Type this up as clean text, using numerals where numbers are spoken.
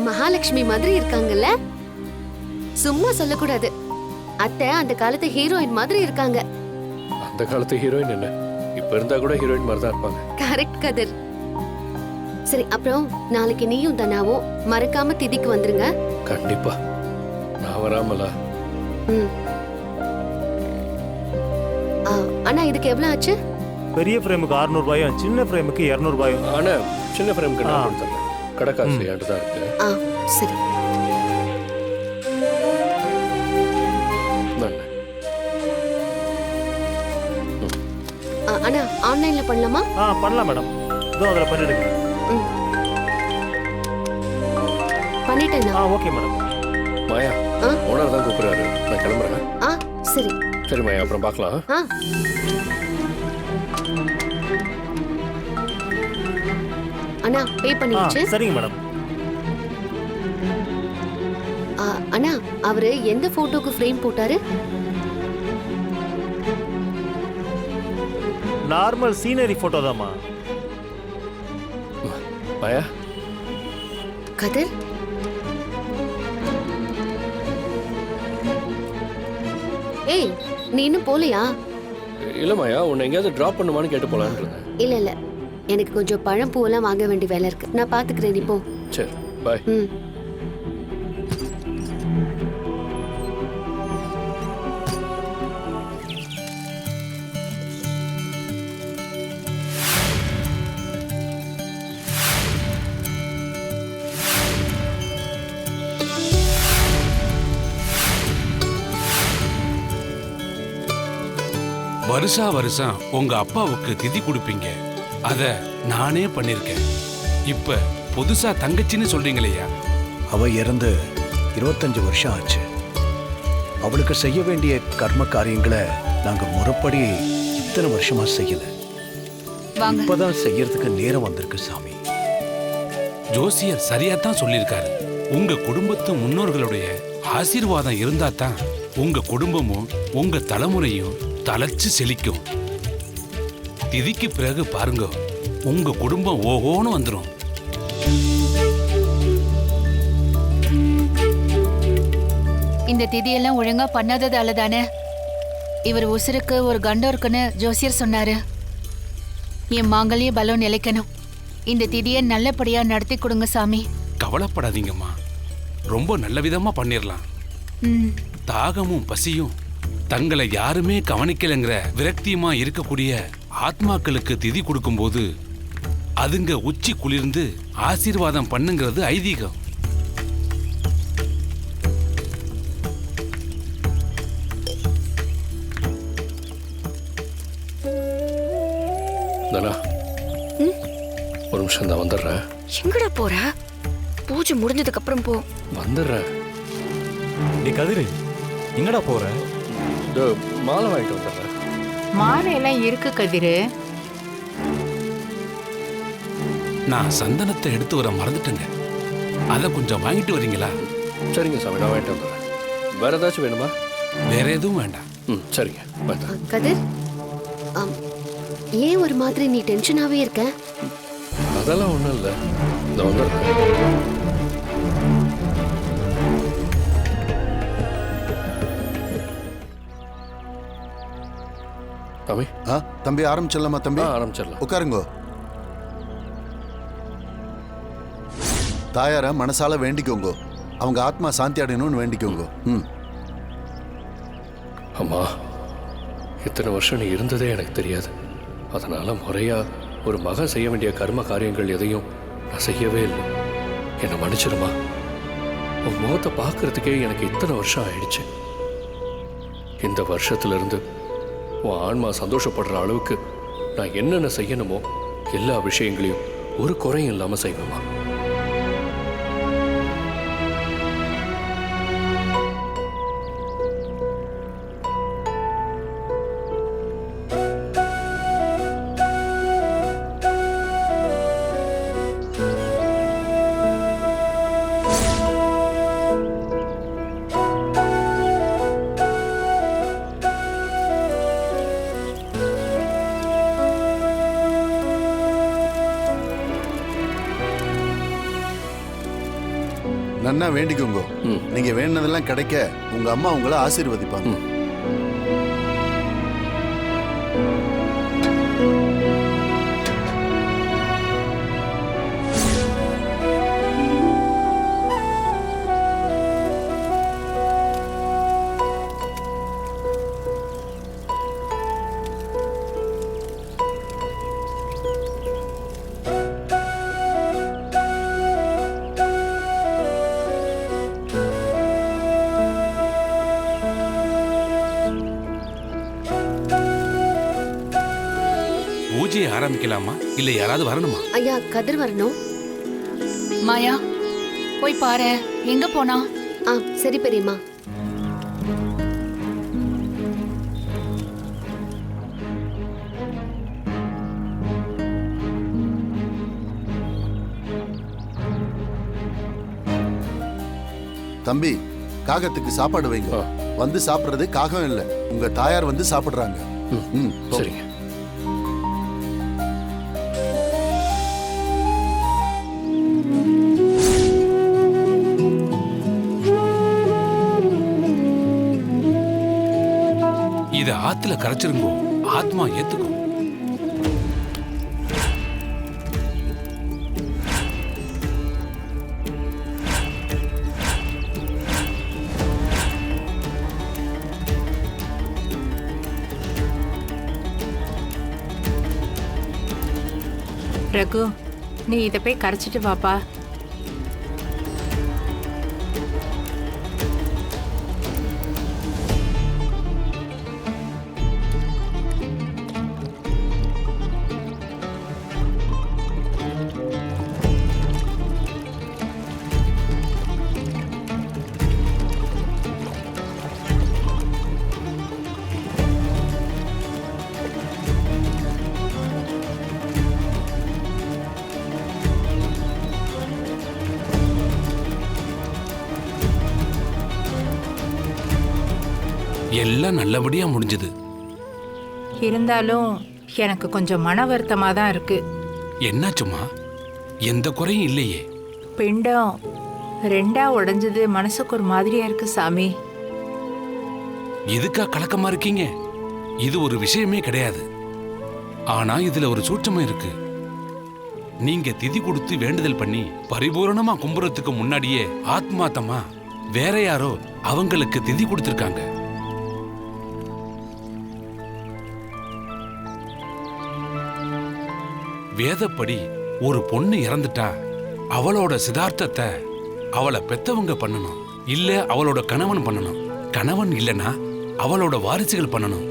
மகாலட்சுமி மாதிரி இருக்காங்கல்ல? சும்மா சொல்லக்கூடாது. அத்தை அந்த காலத்து ஹீரோயின் மாதிரி இருக்காங்க. அந்த காலத்து ஹீரோயின் என்ன, இப்ப இருந்தா கூட ஹீரோயின் மாதிரி தான் இருப்பாங்க. கரெக்ட் கதிர். சரி, அப்புறம் நாளைக்கு நீயும் தனாவும் மறக்காம திதிக்கு வந்துருங்க. கண்டிப்பா. நான் வராமலா? அண்ணா, இதுக்கு எவ்வளவு ஆச்சு? பெரிய ஃப்ரேமுக்கு 600 ரூபாயும் சின்ன ஃப்ரேமுக்கு 200 ரூபாயும். ஆனா சின்ன ஃப்ரேமுக்கு நான் கொடுத்துறேன். கடைக்காசு என்கிட்ட தான் இருக்கு. சரி. அண்ணா, ஆன்லைன்ல பண்ணலாமா? பண்ணலாம் மேடம். இதோ அதில் பண்ணிடுங்க. பண்ணிட்டேன். Okay madam. மாயா, ஓனர் தான் கூப்பிடுறாரு, நான் கிளம்புறேன். சரி சரி மாயா, அப்புறம் பார்க்கலாம். அண்ணா, பே பண்ணியாச்சு. சரிங்க மேடம். அண்ணா, அவரு எந்த போட்டோக்கு ஃப்ரேம் போட்டாரு? நார்மல் சீனரி போட்டோ தான்மா. மாயா. கதிர், ஏய், நீ இன்னும் போலையா? இல்ல மாயா, உன்னை எங்கேயாவது டிராப் பண்ணுமான்னு கேட்டு போலான்னு இருந்தேன். இல்ல எனக்கு கொஞ்சம் பழம் பூவெல்லாம் வாங்க வேண்டிய வேலை இருக்கு. நான் பாத்துக்கிறேன், நீ போ. சரி, பாய். வருஷம் உங்க அப்பாவுக்கு திதி கொடுப்பீங்க. அத நானே பண்ணிருக்கேன். இப்ப புதுசா தங்கச்சின்னு சொல்றீங்களையா? அவ இறந்து 25 வருஷம் ஆச்சு. அவளுக்கு செய்ய வேண்டிய கர்ம காரியங்களை நாங்க முறைப்படி இத்தனை வருஷமா செய்யல. இப்பதான் செய்யறதுக்கு நேரம் வந்திருக்கு சாமி. ஜோசியர் சரியா தான் சொல்லியிருக்காரு. உங்க குடும்பத்து முன்னோர்களுடைய ஆசீர்வாதம் இருந்தா தான் உங்க குடும்பமும் உங்க தலைமுறையும் தளர்ச்சி செழிக்கும். திதிக்கு பிறகு பாருங்க, உங்க குடும்பம் ஓஹோன்னு வந்துடும். இந்த திதியெல்லாம் ஒழுங்கா பண்ணாததால தானே இவர் உசுருக்கு ஒரு கண்டம் இருக்குன்னு ஜோசியர் சொன்னாரு. என் மாங்கல்ய பலம் நிலைக்கணும். இந்த திதியை நல்லபடியா நடத்தி கொடுங்க சாமி. கவலைப்படாதீங்கம்மா, ரொம்ப நல்ல விதமா பண்ணிடலாம். தாகமும் பசியும் தங்களை யாருமே கவனிக்கலைங்கிற விரக்தியமா இருக்கக்கூடிய ஆத்மாக்களுக்கு திதி கொடுக்கும்போது அதுங்க உச்சி குளிர்ந்து ஆசீர்வாதம் பண்ணுங்கிறது ஐதீகம். ஒரு நிமிஷம் தான் வந்துடுறேன். எங்கடா போற? பூஜை முடிஞ்சதுக்கு அப்புறம் போ. வந்துடுறேன். நீ கதிரு எங்கடா போற? மாலை வாங்கிட்டு வந்துடுறேன். மாலை எல்லாம் இருக்கு கதிரு. நான் சந்தனத்தை எடுத்து வர மறந்துட்டேங்க. அதை கொஞ்சம் வாங்கிட்டு வரீங்களா? சரிங்க சாமி, நான் வாங்கிட்டு வந்துடுறேன். வேற ஏதாச்சும் வேணுமா? வேற எதுவும் வேண்டாம். சரிங்க. கதிர், ஏன் ஒரு மாதிரி நீ டென்ஷனாவே இருக்க? அதெல்லாம் ஒண்ணும் இல்லை, நான் வந்துடுறேன். தம்பி. தம்பி ஆரம்பிச்சிடலாமா? தம்பி ஆரம்பிச்சிடலாம். உட்காருங்க. தாயார மனசால வேண்டிக்கோங்க. அவங்க ஆத்மா சாந்தி அடையணும்னு வேண்டிக்கோங்க. அம்மா, இத்தனை வருஷம் நீ இருந்ததே எனக்கு தெரியாது. அதனால முறையா ஒரு மகன் செய்ய வேண்டிய கர்ம காரியங்கள் எதையும் நான் செய்யவே இல்லை. என்னை மன்னிச்சிருமா. உன் முகத்தை பார்க்கறதுக்கே எனக்கு இத்தனை வருஷம் ஆயிடுச்சு. இந்த வருஷத்துல இருந்து உன் ஆன்மா சந்தோஷப்படுற அளவுக்கு நான் என்னென்ன செய்யணுமோ எல்லா விஷயங்களையும் ஒரு குறையும் இல்லாம செய்வேம்மா. நன்னா வேண்டிக்கோங்க. ம். நீங்க வேண்டினதெல்லாம் கிடைக்க உங்க அம்மா உங்களை ஆசீர்வதிப்பாங்க. ம். பூஜையை ஆரம்பிக்கலாமா இல்ல யாராவது வரணுமா? ஐயா கதிர் வரணும். மாயா போய் பாரு, எங்க போனா? ஆ சரி பெரியம்மா. தம்பி, காகத்துக்கு சாப்பாடு வைங்க. ஆ. வந்து சாப்பிடுறது காகம் இல்ல, உங்க தாயார் வந்து சாப்பிடுறாங்க. ம், போ. சரிங்க. இத ஆத்துல கரைச்சிருங்கோ, ஆத்மா ஏத்துக்கும். ரகு, நீ இதை போய் கரைச்சிட்டு வாப்பா. எல்லாம் நல்லபடியா முடிஞ்சது. இருந்தாலும் எனக்கு கொஞ்சம் மன வருத்தமா தான் இருக்கு. என்னாச்சுமா? எந்த குறையும் இல்லையே. பிண்டம் ரெண்டா உடைஞ்சது மனசுக்கு ஒரு மாதிரியா இருக்கு சாமி. இதுக்கா கலக்கமா இருக்கீங்க? இது ஒரு விஷயமே கிடையாது. ஆனா இதுல ஒரு சூட்சமம் இருக்கு. நீங்க திதி கொடுத்து வேண்டுதல் பண்ணி பரிபூரணமா கும்புறதுக்கு முன்னாடியே ஆத்மாத்தமா வேற யாரோ அவங்களுக்கு திதி கொடுத்திருக்காங்க. வேதப்படி ஒரு பொண்ணு இறந்துட்டா அவளோட சிதார்த்தத்தை அவளை பெத்தவங்க பண்ணணும், இல்ல அவளோட கணவன் பண்ணணும். கணவன் இல்லனா அவளோட வாரிசுகள் பண்ணணும்.